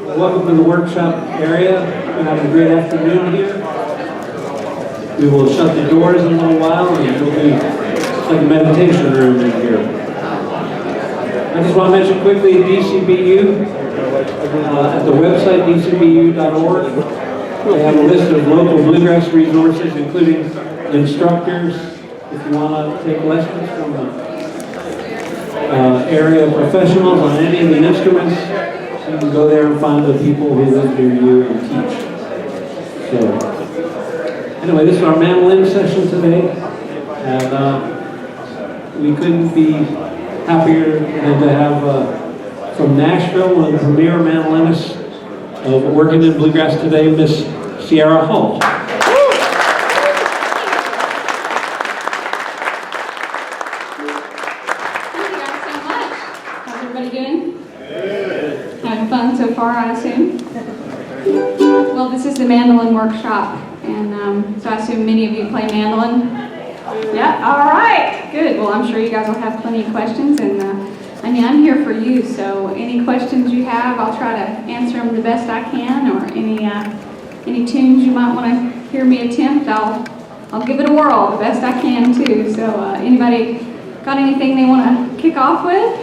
Welcome to the workshop area. We're having a great afternoon here. We will shut the doors in a little while and it'll be like a meditation room in here. I just want to mention quickly DCBU. At the website dcbu.org, they have a list of local bluegrass resources, including instructors. If you want to take lessons from area professionals on any of the instruments, you can go there and find the people who live near you and teach. So, anyway, this is our mandolin session today, and we couldn't be happier than to have from Nashville, one of the premier mandolinists working in bluegrass today, Miss Sierra Hull. So far, I assume. Well, this is the mandolin workshop, and so I assume many of you play mandolin. Yeah, all right, good. Well, I'm sure you guys will have plenty of questions, and I mean, I'm here for you, so any questions you have, I'll try to answer them the best I can, or any tunes you might want to hear me attempt, I'll give it a whirl the best I can, too. So anybody got anything they want to kick off with?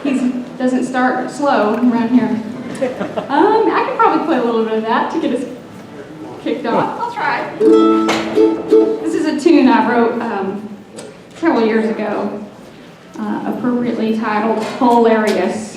He doesn't start slow around here. I could probably play a little bit of that to get us kicked off. I'll try. This is a tune I wrote several years ago, appropriately titled Hilarious.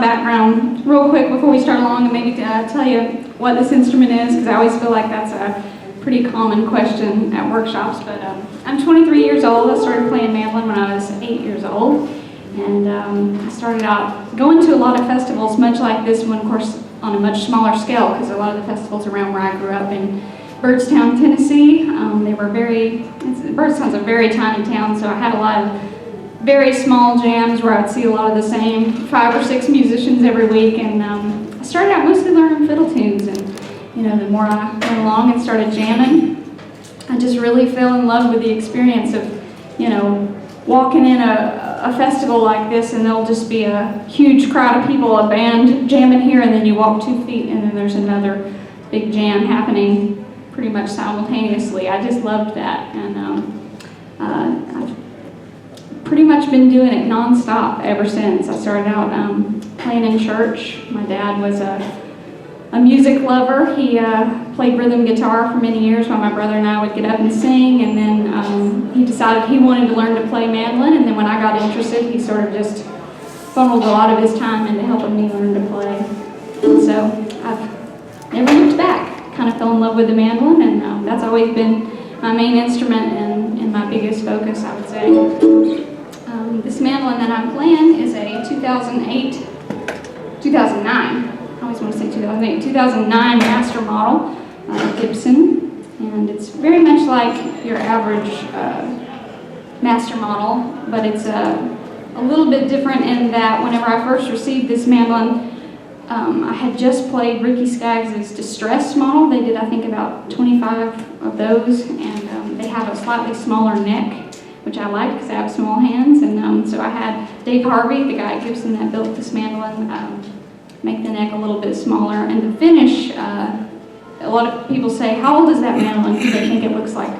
Background real quick before we start along, and maybe tell you what this instrument is, because I always feel like that's a pretty common question at workshops, but I'm 23 years old. I started playing mandolin when I was 8 years old. And I started out going to a lot of festivals, much like this one, of course, on a much smaller scale, because a lot of the festivals around where I grew up in Byrdstown, Tennessee, Byrdstown's a very tiny town, so I had a lot of very small jams where I would see a lot of the same 5 or 6 musicians every week. And I started out mostly learning fiddle tunes, and the more I went along and started jamming, I just really fell in love with the experience of, walking in a festival like this, and there'll just be a huge crowd of people, a band jamming here, and then you walk 2 feet, and then there's another big jam happening pretty much simultaneously. I just loved that, and I've pretty much been doing it nonstop ever since. I started out playing in church. My dad was a music lover. He played rhythm guitar for many years while my brother and I would get up and sing, and then he decided he wanted to learn to play mandolin, and then when I got interested, he sort of just funneled a lot of his time into helping me learn to play. And so I've never looked back. Kind of fell in love with the mandolin, and that's always been my main instrument and my biggest focus, I would say. This mandolin that I'm playing is a 2009, I always want to say 2009 master model, Gibson, and it's very much like your average master model, but it's a little bit different in that whenever I first received this mandolin, I had just played Ricky Skaggs' Distress model. They did, I think, about 25 of those, and they have a slightly smaller neck, which I liked because I have small hands, and so I had Dave Harvey, the guy at Gibson that built this mandolin, make the neck a little bit smaller. And the finish, a lot of people say, how old is that mandolin? Because they think it looks like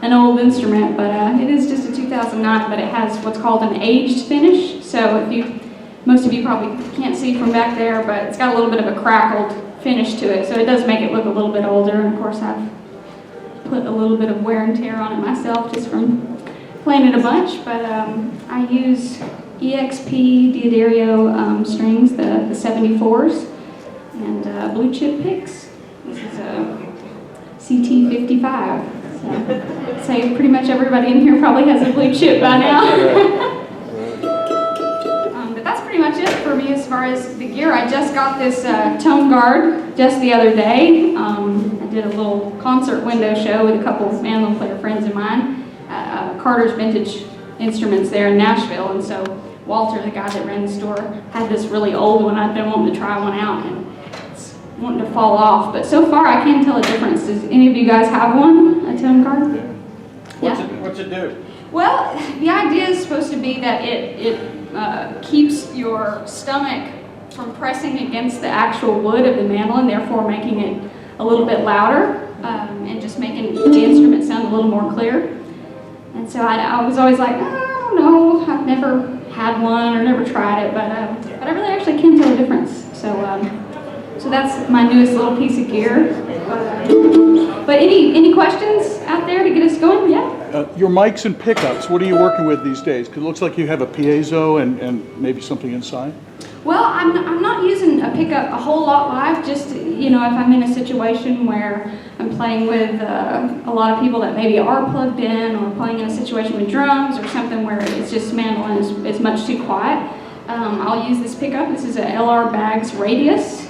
an old instrument, but it is just a 2009, but it has what's called an aged finish. So most of you probably can't see from back there, but it's got a little bit of a crackled finish to it, so it does make it look a little bit older. And of course, I've put a little bit of wear and tear on it myself just from playing it a bunch, but I use EXP Diodario strings, the 74s, and blue chip picks. This is a CT55. So, say pretty much everybody in here probably has a blue chip by now. But that's pretty much it for me as far as the gear. I just got this tone guard just the other day. I did a little concert window show with a couple of mandolin player friends of mine. Carter's Vintage Instruments there in Nashville, and so Walter, the guy that ran the store, had this really old one. I've been wanting to try one out, and it's wanting to fall off, but so far I can't tell a difference. Does any of you guys have one, a tone guard? Yeah. What's it do? Well, the idea is supposed to be that it keeps your stomach from pressing against the actual wood of the mandolin, therefore making it a little bit louder, and just making the instrument sound a little more clear. And so I was always like, I don't know, I've never had one or never tried it, but I really actually can tell a difference. So that's my newest little piece of gear. But any questions out there to get us going? Yeah. Your mics and pickups, what are you working with these days? Because it looks like you have a piezo and maybe something inside. Well, I'm not using a pickup a whole lot live, just, if I'm in a situation where I'm playing with a lot of people that maybe are plugged in, or playing in a situation with drums or something where it's just mandolin is much too quiet. I'll use this pickup. This is a LR Baggs Radius,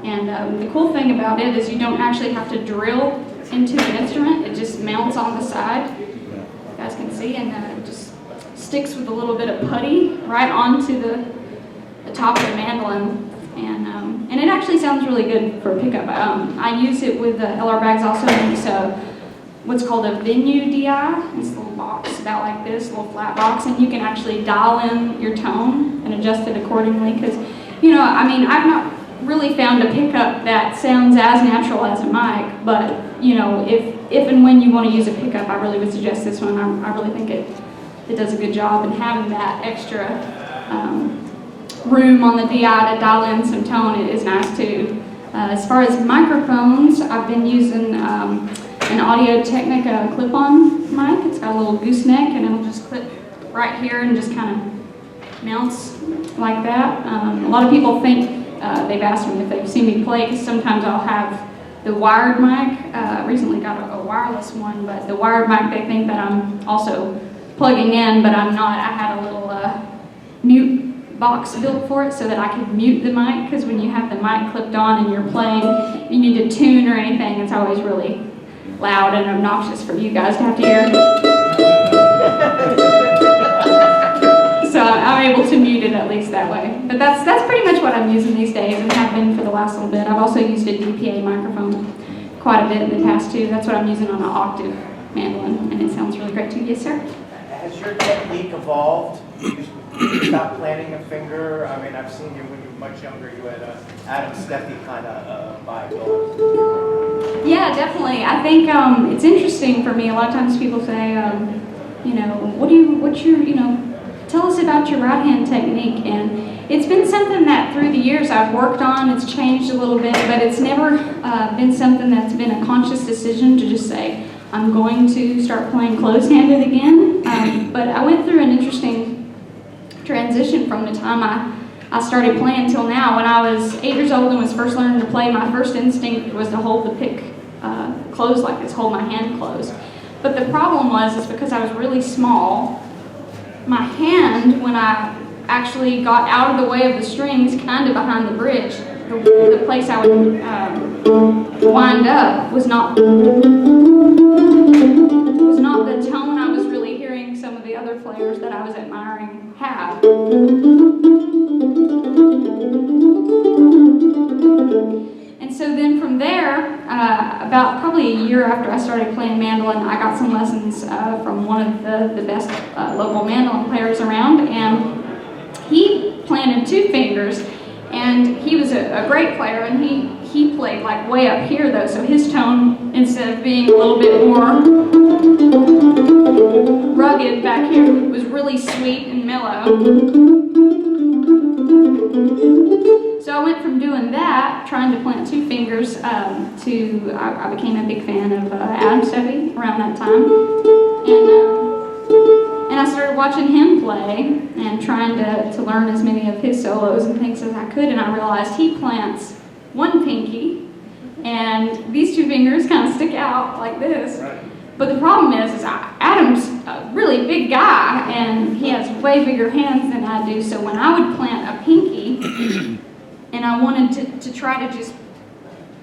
and the cool thing about it is you don't actually have to drill into the instrument. It just mounts on the side, you guys can see, and it just sticks with a little bit of putty right onto the top of the mandolin, and it actually sounds really good for a pickup. I use it with the LR Baggs also. So what's called a venue DI. It's a little box about like this, a little flat box, and you can actually dial in your tone and adjust it accordingly. Because I've not really found a pickup that sounds as natural as a mic, but if and when you want to use a pickup, I really would suggest this one. I really think it does a good job, and having that extra room on the DI to dial in some tone is nice too. As far as microphones, I've been using an Audio-Technica clip-on mic. It's got a little gooseneck, and it'll just clip right here and just kind of mounts like that. A lot of people think, they've asked me if they've seen me play, because sometimes I'll have the wired mic. Recently got a wireless one, but the wired mic, they think that I'm also plugging in, but I'm not. I had a little mute box built for it so that I could mute the mic, because when you have the mic clipped on and you're playing, you need to tune or anything, it's always really loud and obnoxious for you guys to have to hear. So I'm able to mute it at least that way. But that's pretty much what I'm using these days and have been for the last little bit. I've also used a DPA microphone quite a bit in the past too. That's what I'm using on an Octave mandolin, and it sounds really great too. Yes, sir? Has your technique evolved? You stopped planting a finger? I mean, I've seen you when you were much younger, you had Adam Steffi kind of vibe going. Yeah, definitely. I think it's interesting for me. A lot of times people say, you know, tell us about your right hand technique. And it's been something that through the years I've worked on. It's changed a little bit, but it's never been something that's been a conscious decision to just say, I'm going to start playing closed-handed again. But I went through an interesting transition from the time I started playing till now. When I was 8 years old and was first learning to play, my first instinct was to hold the pick closed like this, hold my hand closed. But the problem was because I was really small, my hand, when I actually got out of the way of the strings, kind of behind the bridge, the place I would wind up was not the tone I was really hearing some of the other players that I was admiring have. And so then from there, about probably a year after I started playing mandolin, I got some lessons from one of the best local mandolin players around, and he planted 2 fingers, and he was a great player, and he played like way up here though, so his tone, instead of being a little bit more rugged back here, was really sweet and mellow. So I went from doing that, trying to plant 2 fingers, to I became a big fan of Adam Steffi around that time, and I started watching him play and trying to learn as many of his solos and things as I could, and I realized he plants 1 pinky, and these 2 fingers kind of stick out like this. Right. But the problem is Adam's a really big guy, and he has way bigger hands than I do, so when I would plant a pinky, and I wanted to try to just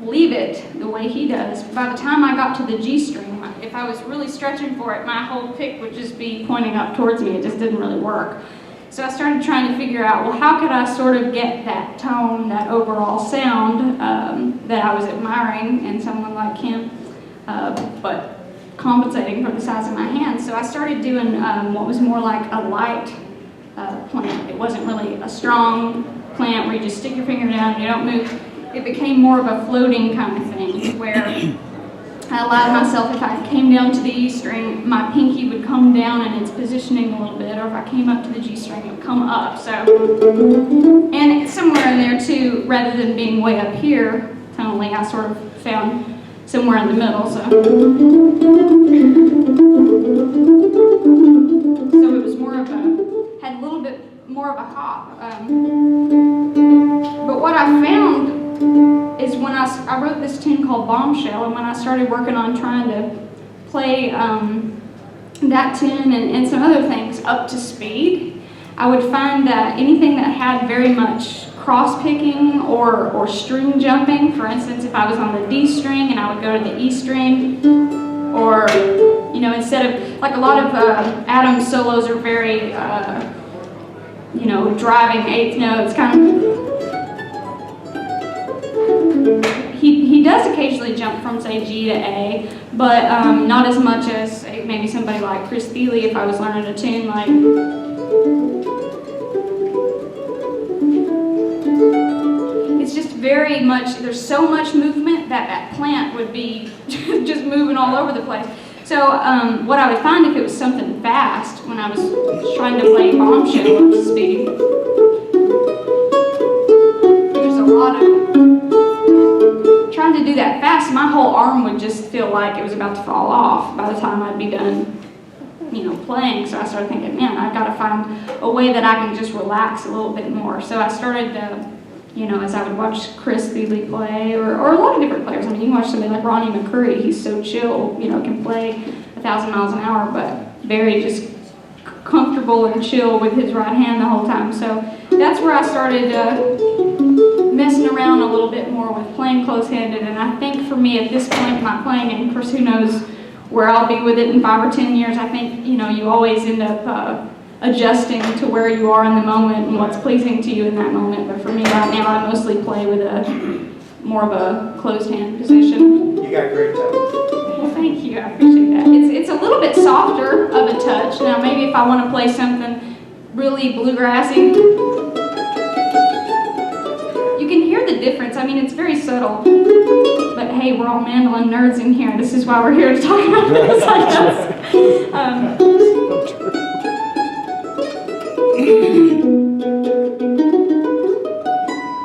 leave it the way he does, by the time I got to the G string, if I was really stretching for it, my whole pick would just be pointing up towards me. It just didn't really work. So I started trying to figure out, well, how could I sort of get that tone, that overall sound that I was admiring in someone like him, but compensating for the size of my hands. So I started doing what was more like a light plant. It wasn't really a strong plant where you just stick your finger down and you don't move. It became more of a floating kind of thing where I allowed myself, if I came down to the E string, my pinky would come down in its positioning a little bit, or if I came up to the G string, it would come up. So, and somewhere in there too, rather than being way up here, tonally, I sort of found somewhere in the middle. So it was more of had a little bit more of a hop. But what I found is when I wrote this tune called Bombshell, and when I started working on trying to play that tune and some other things up to speed, I would find that anything that had very much cross-picking or string jumping, for instance, if I was on the D string and I would go to the E string, or, you know, instead of, like a lot of Adam's solos are very, you know, driving 8th notes, kind of. He does occasionally jump from, say, G to A, but not as much as maybe somebody like Chris Thiele if I was learning a tune like. It's just very much, there's so much movement that plant would be just moving all over the place. So what I would find if it was something fast, when I was trying to play Bombshell up to speed, there's a lot of, trying to do that fast, my whole arm would just feel like it was about to fall off by the time I'd be done, you know, playing. So I started thinking, man, I've got to find a way that I can just relax a little bit more. So I started as I would watch Chris Thule play, or a lot of different players. I mean, you can watch somebody like Ronnie McCurry, he's so chill, can play 1,000 miles an hour, but very just comfortable and chill with his right hand the whole time. So that's where I started messing around a little bit more with playing close-handed, and I think for me at this point in my playing, and of course who knows where I'll be with it in 5 or 10 years, I think, you always end up adjusting to where you are in the moment and what's pleasing to you in that moment. But for me right now, I mostly play with more of a closed hand position. You got great touch. Well, thank you. I appreciate that. It's a little bit softer of a touch. Now, maybe if I want to play something really bluegrassy, you can hear the difference. I mean, it's very subtle. But hey, we're all mandolin nerds in here. This is why we're here to talk about this, I guess.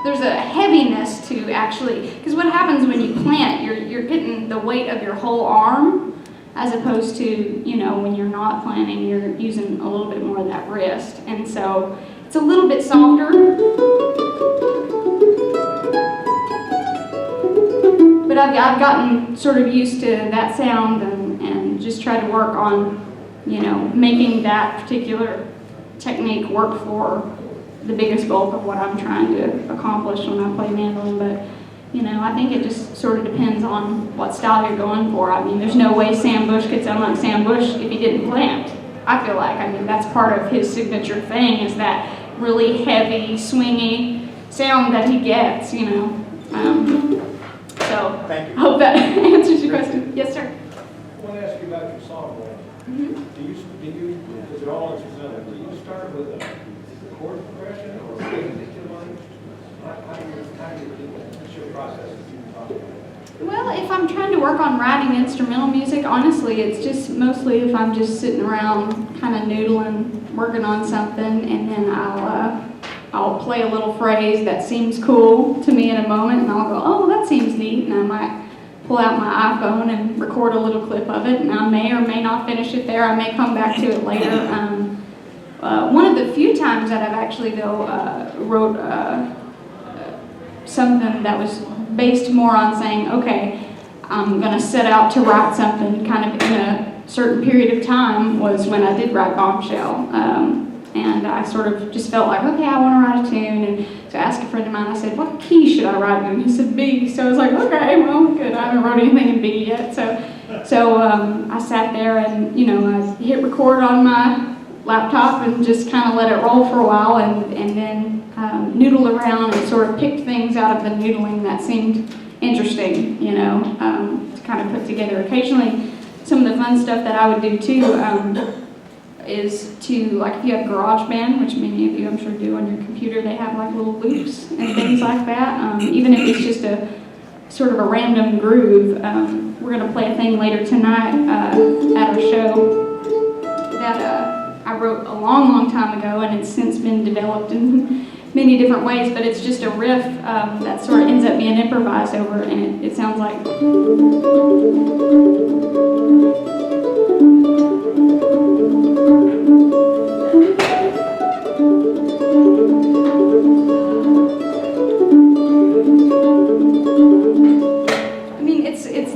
There's a heaviness to actually, because what happens when you plant, you're getting the weight of your whole arm, as opposed to, when you're not planting, you're using a little bit more of that wrist. And so it's a little bit softer. But I've gotten sort of used to that sound and just try to work on, making that particular technique work for the biggest bulk of what I'm trying to accomplish when I play mandolin. But, I think it just sort of depends on what style you're going for. I mean, there's no way Sam Bush could sound like Sam Bush if he didn't plant. I feel like, that's part of his signature thing, is that really heavy, swingy sound that he gets, So, Thank you. I hope that answers your question. Yes, sir? I want to ask you about your songwriting. Is it all instrumental? Do you start with a chord progression or how do you do that? What's your process? Well, if I'm trying to work on writing instrumental music, honestly, it's just mostly if I'm just sitting around kind of noodling, working on something, and then I'll play a little phrase that seems cool to me in a moment, and I'll go, oh, that seems neat, and I might pull out my iPhone and record a little clip of it, and I may or may not finish it there. I may come back to it later. One of the few times that I've actually, though, wrote something that was based more on saying, okay, I'm going to set out to write something kind of in a certain period of time, was when I did write Bombshell. And I sort of just felt like, okay, I want to write a tune. And so I asked a friend of mine, I said, what key should I write in? He said, B. So I was like, okay, well, good. I haven't wrote anything in B yet. So I sat there and, I hit record on my laptop and just kind of let it roll for a while, and then noodled around and sort of picked things out of the noodling that seemed interesting, to kind of put together. Occasionally, some of the fun stuff that I would do too, is to, like, if you have GarageBand, which many of you I'm sure do on your computer, they have like little loops and things like that. Even if it's just a sort of a random groove, we're going to play a thing later tonight at our show that I wrote a long time ago, and it's since been developed in many different ways, but it's just a riff that sort of ends up being improvised over, and it sounds like...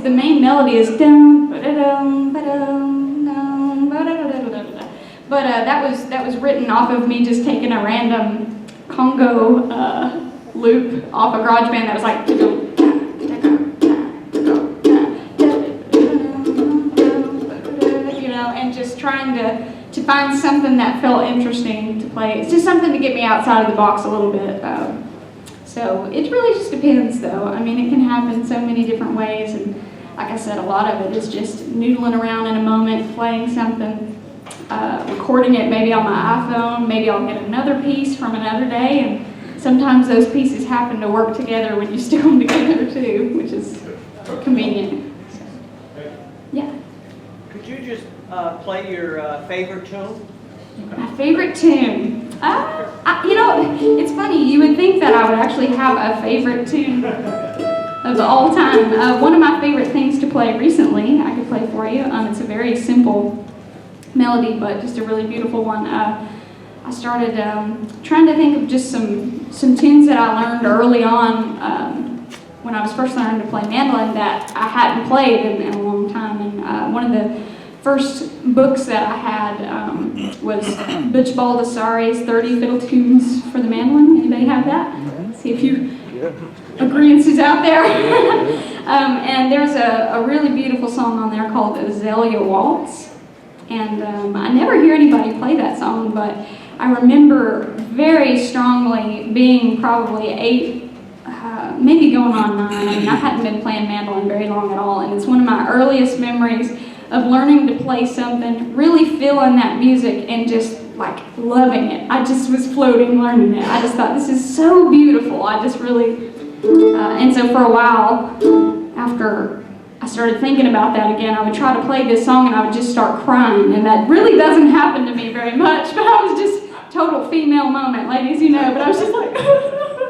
the main melody is dum ba-da-dum ba-dum dum ba-da-da-da-da-da. But that was written off of me just taking a random Congo loop off a GarageBand that was like and just trying to find something that felt interesting to play. It's just something to get me outside of the box a little bit. So it really just depends, though. I mean, it can happen so many different ways, and like I said, a lot of it is just noodling around in a moment, playing something, recording it maybe on my iPhone. Maybe I'll get another piece from another day, and sometimes those pieces happen to work together when you stick them together too, which is convenient. So, yeah. Could you just play your favorite tune? My favorite tune? It's funny, you would think that I would actually have a favorite tune of all time. One of my favorite things to play recently, I could play for you. It's a very simple melody, but just a really beautiful one. I started trying to think of just some some tunes that I learned early on when I was first learning to play mandolin that I hadn't played in a long time. And one of the first books that I had was Butch Baldessari's 30 Fiddle Tunes for the Mandolin. Anybody have that? See if you agreeance is out there. And there's a really beautiful song on there called Azalea Waltz. And I never hear anybody play that song, but I remember very strongly being probably 8, maybe going on 9. I mean, I hadn't been playing mandolin very long at all, and it's one of my earliest memories of learning to play something, really feeling that music and just like loving it. I just was floating learning it. I just thought, this is so beautiful. I just really, and so for a while, after I started thinking about that again, I would try to play this song and I would just start crying, and that really doesn't happen to me very much, but I was just total female moment, ladies, you know, but I was just like,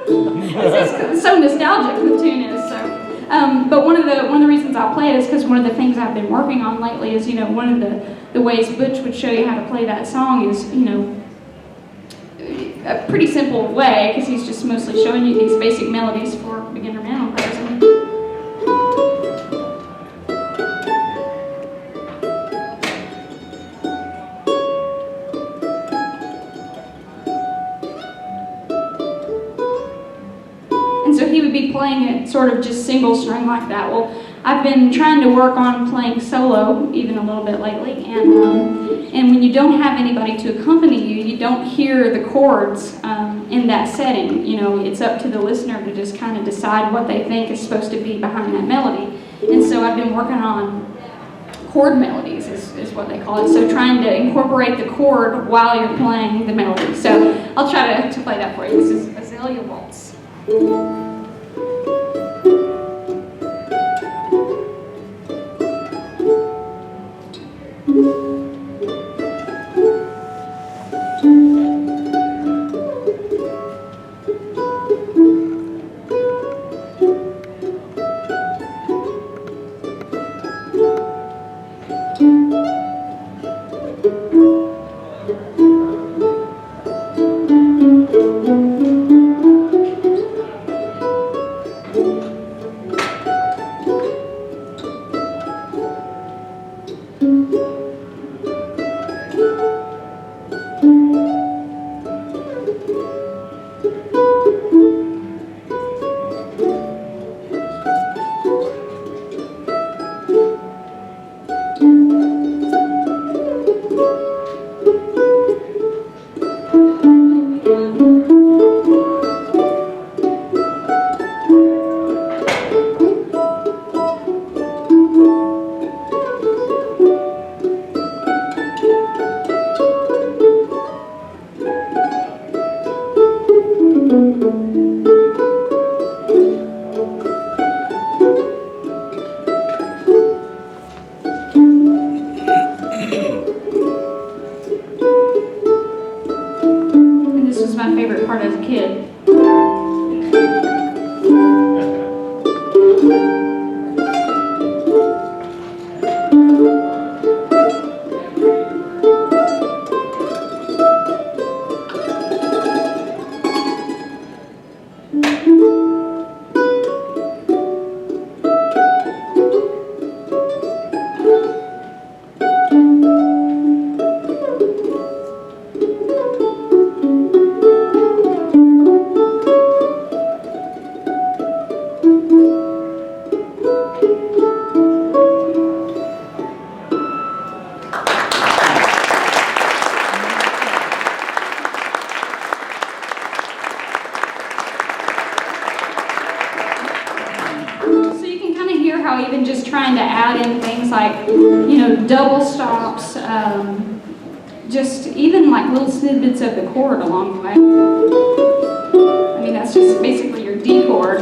this is so nostalgic, the tune is, so. But one of the reasons I play it is because one of the things I've been working on lately is, you know, one of the ways Butch would show you how to play that song is, you know, a pretty simple way, because he's just mostly showing you these basic melodies for beginner mandolin players. So he would be playing it sort of just single string like that. Well, I've been trying to work on playing solo even a little bit lately, and when you don't have anybody to accompany you, you don't hear the chords in that setting. You know, it's up to the listener to just kind of decide what they think is supposed to be behind that melody. And so I've been working on chord melodies is what they call it. So trying to incorporate the chord while you're playing the melody. So I'll try to play that for you. This is Azalea Waltz. Double stops, just even like little snippets of the chord along the way. I mean, that's just basically your D chord.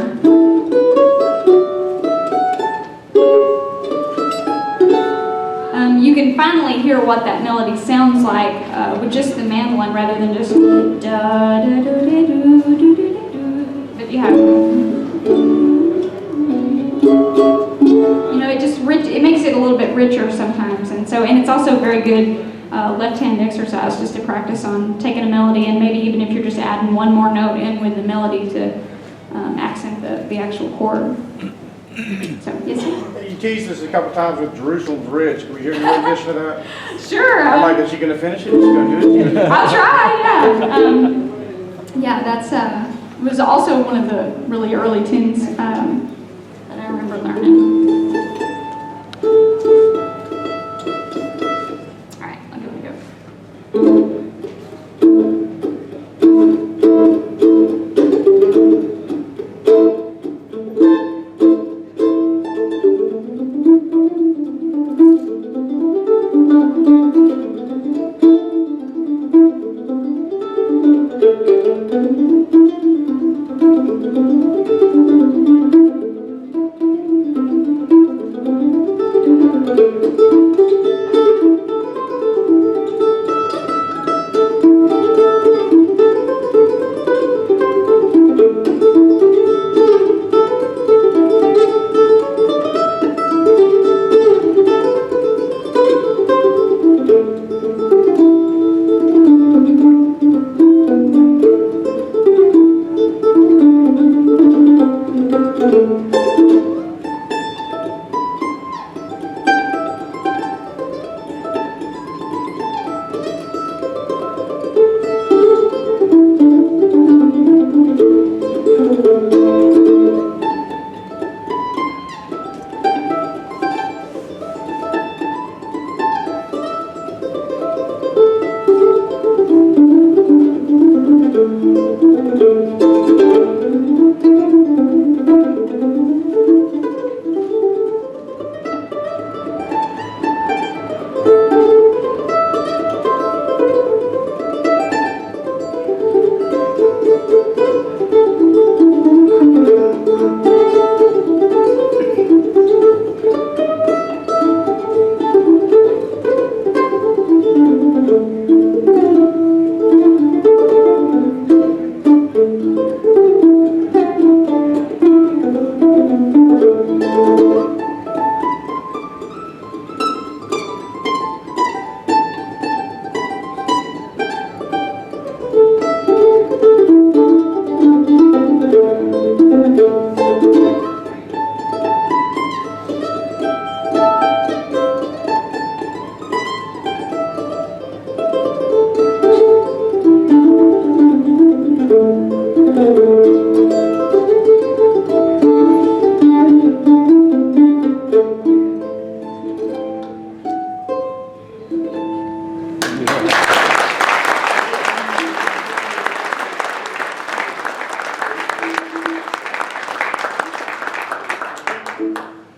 You can finally hear what that melody sounds like with just the mandolin rather than just da da da da do do do do. But you have, it just it makes it a little bit richer sometimes, and it's also very good left-hand exercise just to practice on taking a melody, and maybe even if you're just adding one more note in with the melody to accent the actual chord. So, yes, sir? You teased us a couple times with Jerusalem's Rich. Can we hear your rendition of that? Sure. I'm like, is she going to finish it? Is she going to do it? I'll try, yeah. Yeah, that's was also one of the really early tunes that I remember learning. All right, I'll give it a go.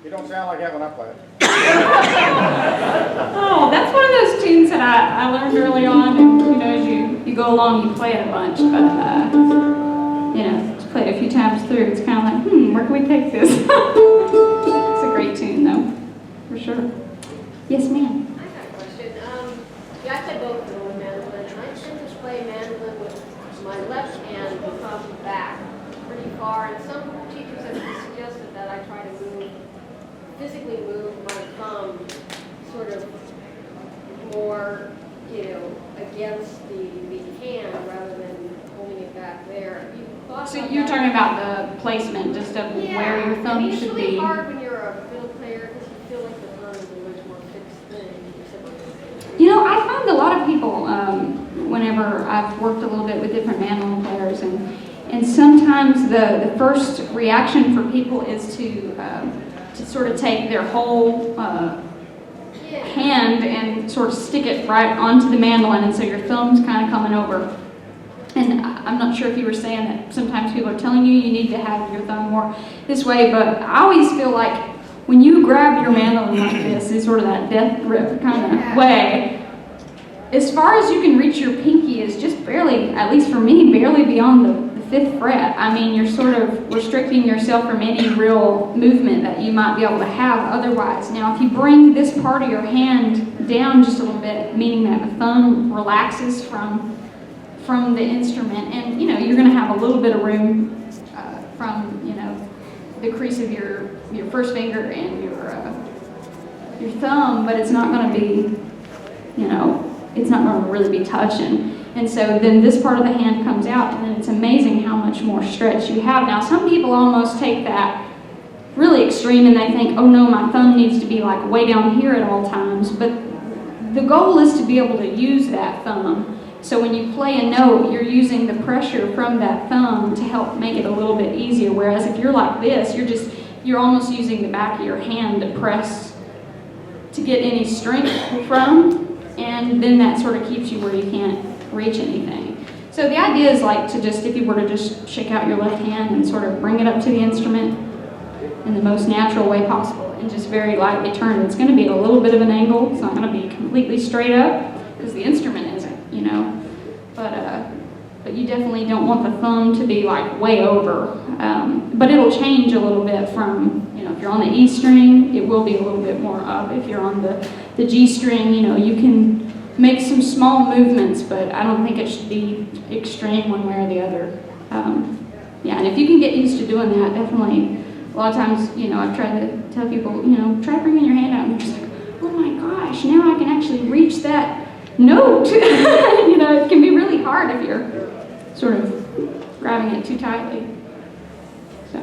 You don't sound like that when I play it. Oh, that's one of those tunes that I learned early on, and as you go along, you play it a bunch, but just play it a few times through, it's kind of like, where can we take this? It's a great tune, though, for sure. Yes, ma'am. I got a question. I play both fiddle and mandolin, and I tend to play mandolin with my left hand from back pretty far, and some teachers have suggested that I try to physically move my thumb sort of more, against the hand rather than holding it back there. Have you thought So about you're that? talking about the placement, just of where your thumb it's should really be. hard when you're a fiddle player because you feel like the thumb is a much more fixed thing. I find a lot of people, whenever I've worked a little bit with different mandolin players, and sometimes the first reaction for people is to sort of take their whole hand and sort of stick it right onto the mandolin, and so your thumb's kind of coming over. And I'm not sure if you were saying that sometimes people are telling you need to have your thumb more this way, but I always feel like when you grab your mandolin like this, in sort of that death grip kind of way, as far as you can reach your pinky is just barely, at least for me, barely beyond the 5th fret. I mean, you're sort of restricting yourself from any real movement that you might be able to have otherwise. Now, if you bring this part of your hand down just a little bit, meaning that the thumb relaxes from the instrument, and you're going to have a little bit of room from the crease of your first finger and your thumb, but it's not going to be it's not going to really be touching. And so then this part of the hand comes out, and then it's amazing how much more stretch you have. Now, some people almost take that really extreme and they think, oh no, my thumb needs to be like way down here at all times. But the goal is to be able to use that thumb. So when you play a note, you're using the pressure from that thumb to help make it a little bit easier. Whereas if you're like this, you're almost using the back of your hand to press to get any strength from, and then that sort of keeps you where you can't reach anything. So the idea is like to just, if you were to just shake out your left hand and sort of bring it up to the instrument in the most natural way possible and just very lightly turn. It's going to be at a little bit of an angle. It's not going to be completely straight up because the instrument isn't, you know. But you definitely don't want the thumb to be like way over. But it'll change a little bit from, you know, if you're on the E string, it will be a little bit more up. If you're on the G string, you know, you can make some small movements, but I don't think it should be extreme one way or the other. Yeah, and if you can get used to doing that, definitely. A lot of times, you know, I've tried to tell people, you know, try bringing your hand out, and they're just like, oh my gosh, now I can actually reach that note. You know, it can be really hard if you're sort of grabbing it too tightly. So,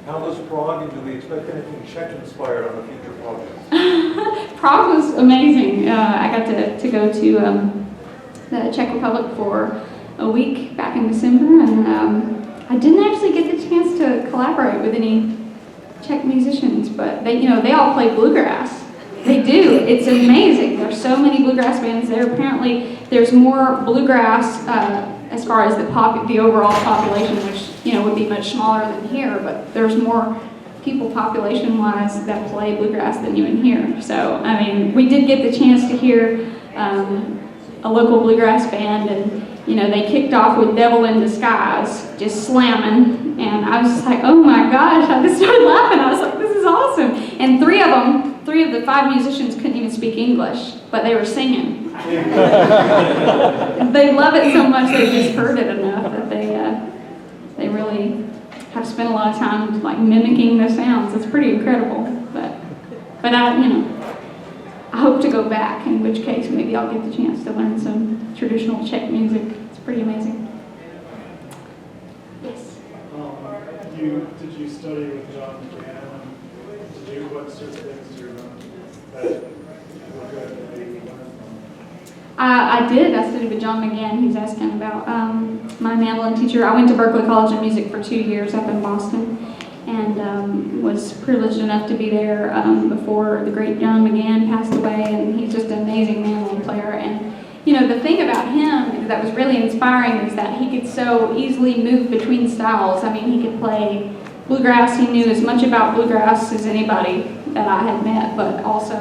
How was Prague, and do we expect anything Czech inspired on a future project? Prague was amazing. I got to go to the Czech Republic for a week back in December, and I didn't actually get the chance to collaborate with any Czech musicians, but they all play bluegrass. They do. It's amazing. There's so many bluegrass bands there. Apparently, there's more bluegrass as far as the overall population, which, you know, would be much smaller than here, but there's more people population-wise that play bluegrass than even here. So, I mean, we did get the chance to hear a local bluegrass band, and you know, they kicked off with Devil in Disguise, just slamming, and I was just like, oh my gosh, I just started laughing. I was like, this is awesome. And three of the five musicians couldn't even speak English, but they were singing. They love it so much they just heard it enough that they really have spent a lot of time like mimicking the sounds. It's pretty incredible, but I hope to go back, in which case maybe I'll get the chance to learn some traditional Czech music. It's pretty amazing. Yes? Did you study with John McGann? What sorts of things do you learn that were good that maybe you learned from? I did. I studied with John McGann. He's asking about my mandolin teacher. I went to Berklee College of Music for 2 years up in Boston, and was privileged enough to be there before the great John McGann passed away, and he's just an amazing mandolin player. And you know, the thing about him that was really inspiring is that he could so easily move between styles. I mean, he could play bluegrass. He knew as much about bluegrass as anybody that I had met, but also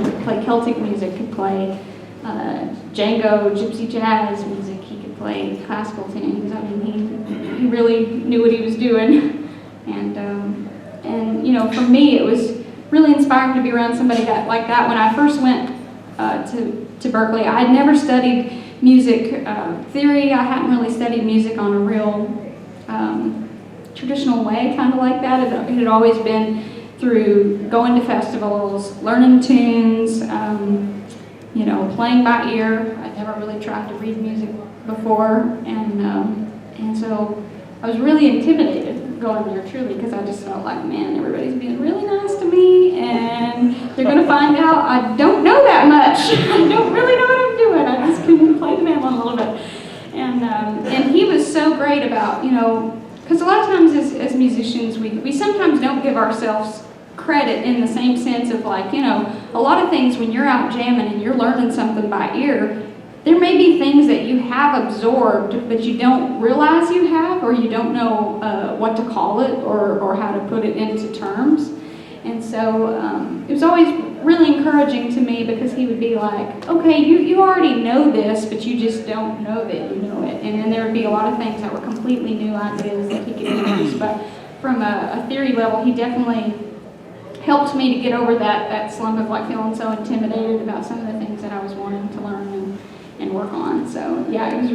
could play Celtic music, could play Django, gypsy jazz music. He could play classical tunes. I mean, he really knew what he was doing. And you know, for me, it was really inspiring to be around somebody like that. When I first went to Berklee, I had never studied music theory. I hadn't really studied music on a real traditional way, kind of like that. It had always been through going to festivals, learning tunes, you know, playing by ear. I'd never really tried to read music before, and so I was really intimidated going there, truly, because I just felt like, man, everybody's being really nice to me, and they're going to find out I don't know that much. I don't really know what I'm doing. I just can play the mandolin a little bit. And he was so great about, you know, because a lot of times as musicians, we sometimes don't give ourselves credit in the same sense of, like, you know, a lot of things when you're out jamming and you're learning something by ear, there may be things that you have absorbed, but you don't realize you have, or you don't know what to call it or how to put it into terms. And so it was always really encouraging to me, because he would be like, okay, you already know this, but you just don't know that you know it. And then there would be a lot of things that were completely new ideas that he could introduce. But from a theory level, he definitely helped me to get over that slump of like feeling so intimidated about some of the things that I was wanting to learn and work on. So yeah, it was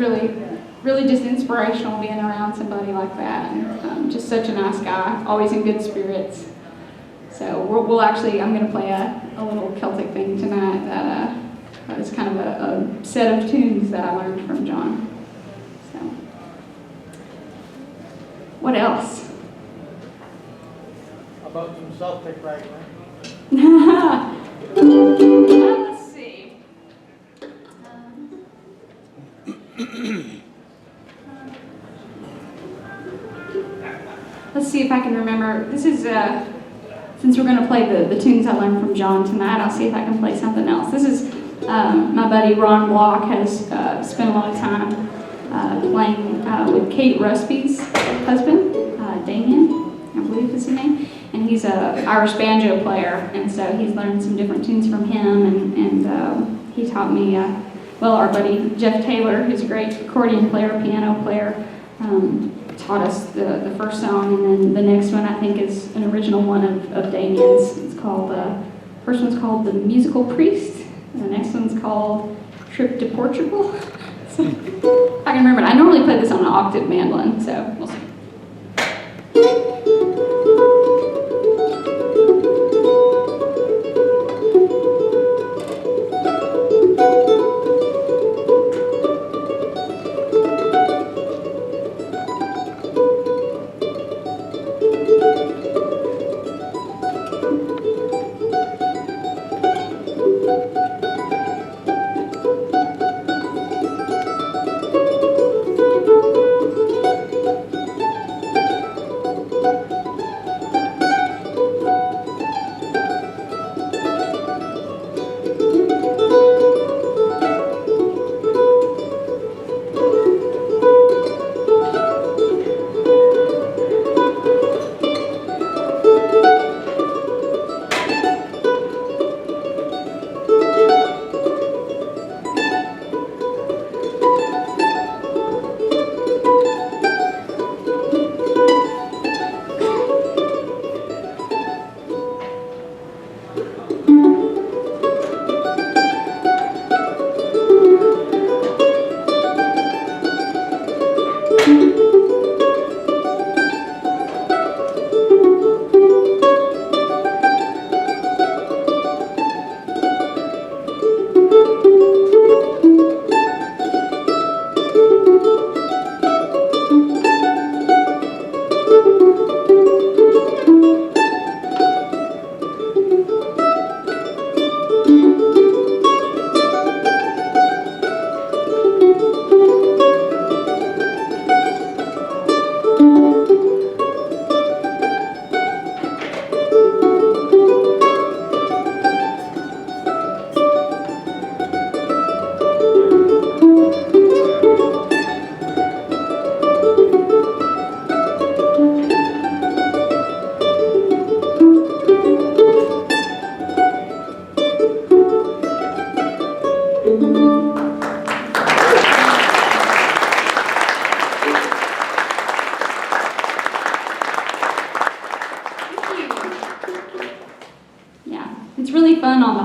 really just inspirational being around somebody like that, and just such a nice guy, always in good spirits. So I'm going to play a little Celtic thing tonight that it's kind of a set of tunes that I learned from John. So, what else? How about some Celtic right now? Let's see. Let's see if I can remember. This is, since we're going to play the tunes I learned from John tonight, I'll see if I can play something else. This is, my buddy Ron Block has spent a lot of time playing with Kate Rusby's husband, Damien, I believe is his name. And he's an Irish banjo player, and so he's learned some different tunes from him, and he taught me, well, our buddy Jeff Taylor, who's a great accordion player, piano player, taught us the first song, and then the next one I think is an original one of Damien's. It's called, first one's called The Musical Priest, and the next one's called Trip to Portugal. So, I can remember it. I normally play this on an octave mandolin, so we'll see.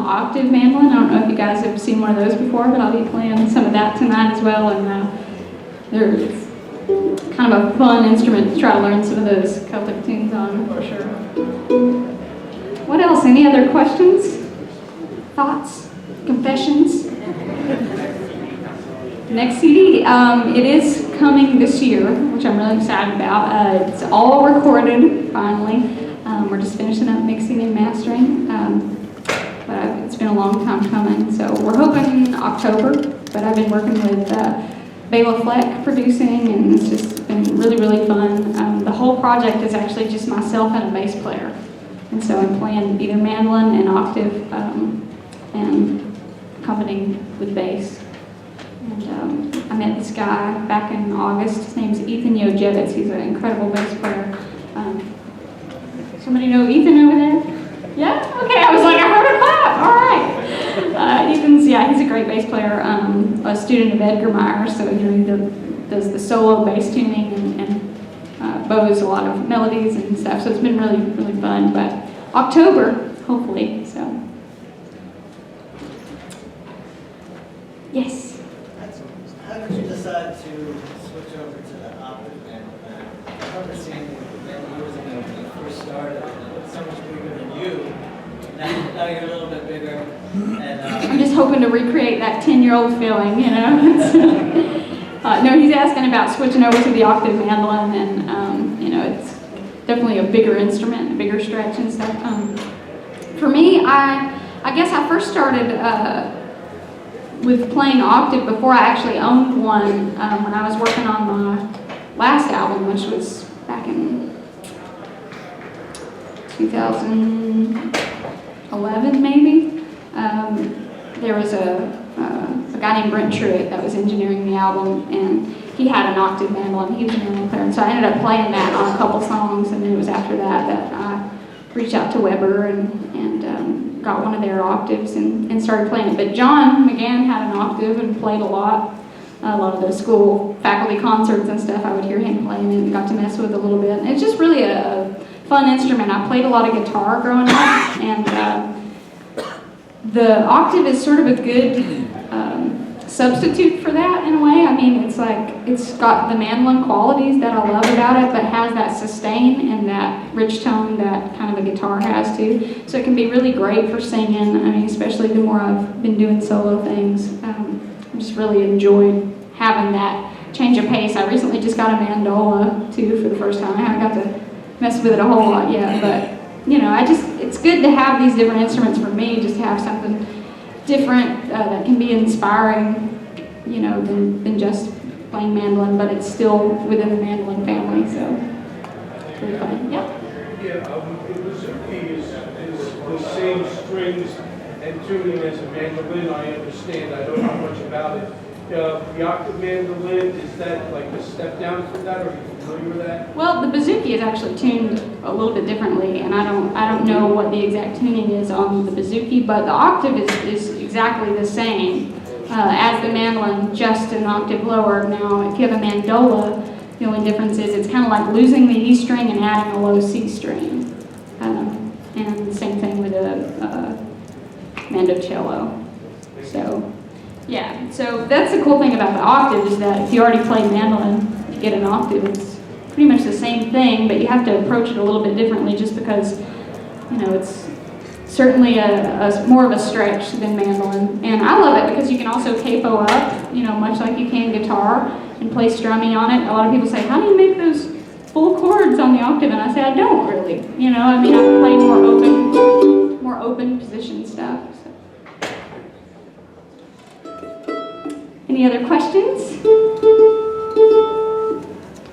Octave mandolin. I don't know if you guys have seen one of those before, but I'll be playing some of that tonight as well. And they're kind of a fun instrument to try to learn some of those Celtic tunes on, for sure. What else? Any other questions? Thoughts? Confessions? Next CD, it is coming this year, which I'm really excited about. It's all recorded, finally. We're just finishing up mixing and mastering. But it's been a long time coming, so we're hoping October, but I've been working with Bela Fleck producing, and it's just been really, really fun. The whole project is actually just myself and a bass player, and so I'm playing either mandolin and octave and accompanying with bass. And I met this guy back in August. His name's Ethan Yojevitz. He's an incredible bass player. Somebody know Ethan over there? Yeah? Okay, I was like, I heard a clap. All right. Ethan's, yeah, he's a great bass player, a student of Edgar Meyer, so he does the solo bass tuning and bows a lot of melodies and stuff, so it's been really, really fun. But October, hopefully, so. Yes? How did you decide to switch over to the octave band? I remember seeing many years ago when you first started, so much bigger than you, now you're a little bit bigger, and I'm just hoping to recreate that 10-year-old feeling, you know. No, he's asking about switching over to the octave mandolin, and you know, it's definitely a bigger instrument, a bigger stretch and stuff. For me, I guess I first started with playing octave before I actually owned one when I was working on my last album, which was back in 2011 maybe. There was a guy named Brent Truitt that was engineering the album, and he had an octave mandolin. He was a mandolin player, and so I ended up playing that on a couple songs, and then it was after that I reached out to Weber and got one of their octaves and started playing it. But John McGann had an octave and played a lot of the school faculty concerts and stuff. I would hear him playing and got to mess with it a little bit. And it's just really a fun instrument. I played a lot of guitar growing up, and the octave is sort of a good substitute for that in a way. I mean, it's like, it's got the mandolin qualities that I love about it, but has that sustain and that rich tone that kind of a guitar has too. So it can be really great for singing. I mean, especially the more I've been doing solo things. I just really enjoyed having that change of pace. I recently just got a mandola too for the first time. I haven't got to mess with it a whole lot yet, but you know, it's good to have these different instruments for me, just to have something different that can be inspiring, you know, than just playing mandolin, but it's still within the mandolin family, so it's really fun. Yeah. Yeah, the bouzouki is the same strings and tuning as a mandolin, I understand. I don't know much about it. The octave mandolin, is that like a step down from that, or are you familiar with that? Well, the bouzouki is actually tuned a little bit differently, and I don't know what the exact tuning is on the bouzouki, but the octave is exactly the same as the mandolin, just an octave lower. Now, if you have a mandola, the only difference is it's kind of like losing the E string and adding a low C string. And the same thing with a mandocello. So, yeah, so that's the cool thing about the octave, is that if you already play mandolin, if you get an octave, it's pretty much the same thing, but you have to approach it a little bit differently, just because, you know, it's certainly a more of a stretch than mandolin. And I love it because you can also capo up, you know, much like you can guitar, and play strumming on it. A lot of people say, how do you make those full chords on the octave? And I say, I don't really. You know, I mean, I play more open position stuff. So. Any other questions?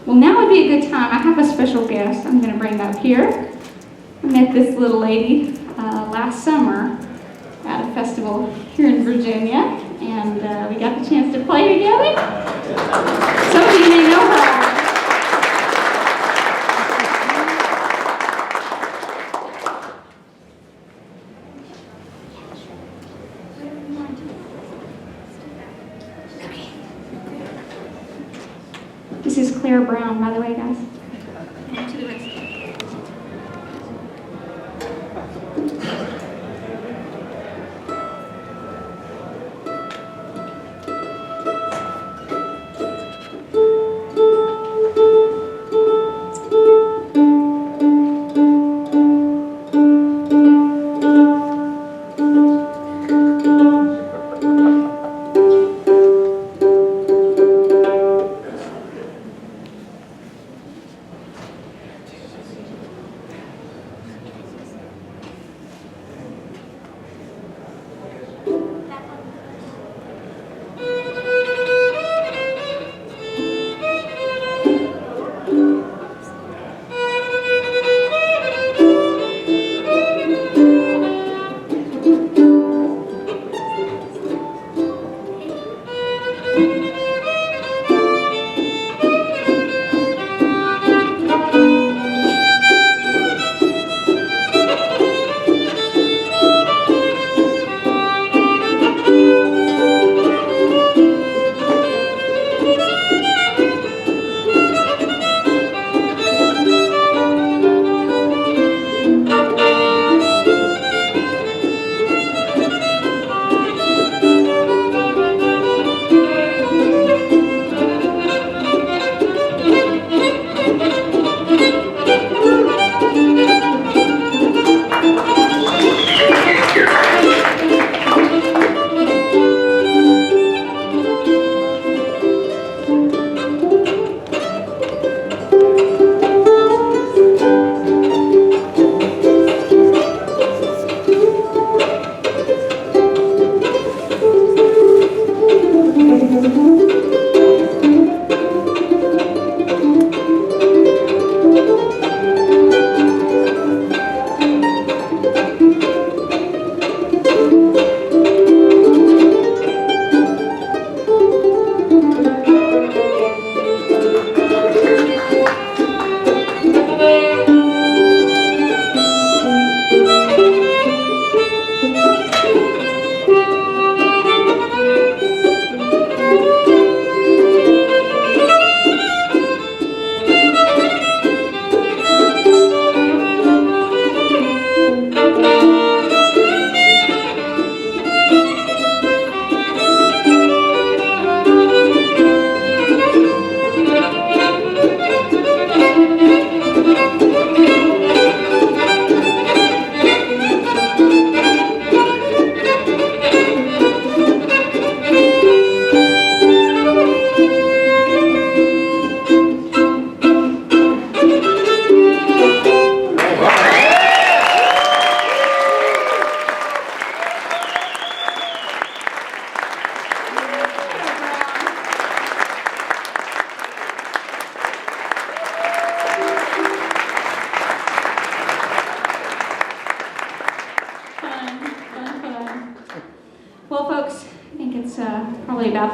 Well, now would be a good time. I have a special guest I'm going to bring up here. I met this little lady last summer at a festival here in Virginia, and we got the chance to play together. Some of you may know her. This is Claire Brown, by the way, guys. To the west.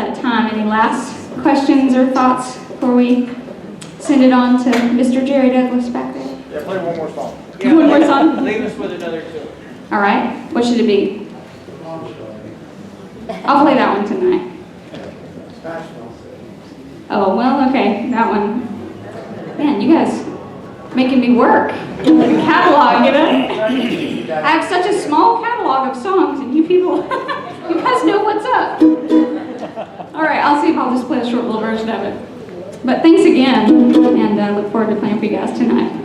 that time. Any last questions or thoughts before we send it on to Mr. Jerry Douglas back there? Yeah, play one more song. Yeah, One more song? Leave us with another two. All right. What should it be? I'll play that one tonight. Oh, well, okay. That one. Man, you guys making me work. Like a catalog, you know? I have such a small catalog of songs, and you people, you guys know what's up. All right, I'll see if I'll just play a short little version of it. But thanks again, and look forward to playing for you guys tonight.